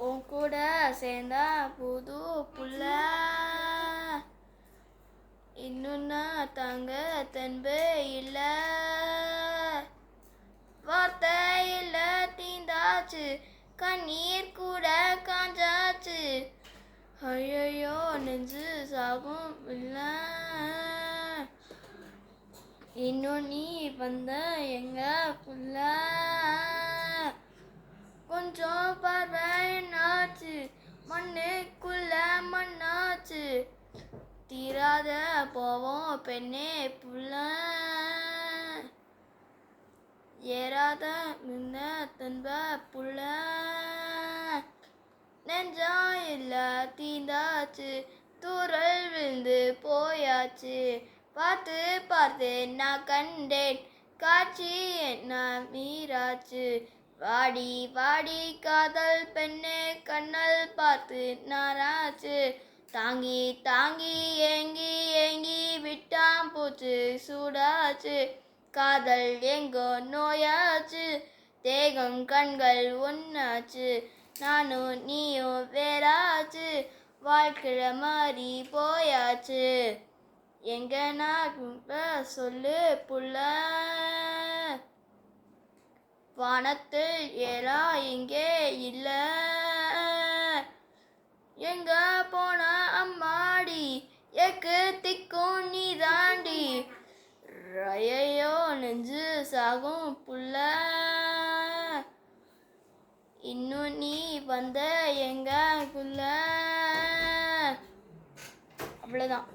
உன் கூட சேர்ந்தா புது புள்ள இன்னும் தாங்க தன்பு இல்ல வார்த்தையில தீந்தாச்சு கண்ணீர் கூட காஞ்சாச்சு ஐயோ நெஞ்சு சாகும் இல்ல இன்னும் நீ வந்த எங்க புள்ள கொஞ்சம் பார்வை என்னாச்சு மண்ணுக்குள்ள மண்ணாச்சு தீராத போவோம் பெண்ணே புள்ள ஏறாத நின்ன தன்ப புள்ள நெஞ்சா இல்ல தீந்தாச்சு தூரல் விழுந்து போயாச்சு பார்த்து பார்த்து நான் கண்டேன் காட்சி என்ன மீறாச்சு வாடி வாடி காதல் பெண்ணே கண்ணல் பார்த்து நாராச்சு தாங்கி தாங்கி ஏங்கி ஏங்கி விட்டாம் போச்சு சூடாச்சு காதல் எங்கோ நோயாச்சு தேகம் கண்கள் ஒன்னாச்சு நானும் நீயும் வேறாச்சு வாழ்க்கிற மாதிரி போயாச்சு எங்க நான் சொல்லு புள்ள வானத்தில் ஏறா இங்கே இல்ல எங்க போன அம்மாடி எக்கு திக்கும் நீ தாண்டி ஐயோ நெஞ்சு சாகும் புள்ள இன்னும் நீ வந்த எங்க புள்ள அவ்வளோதான்.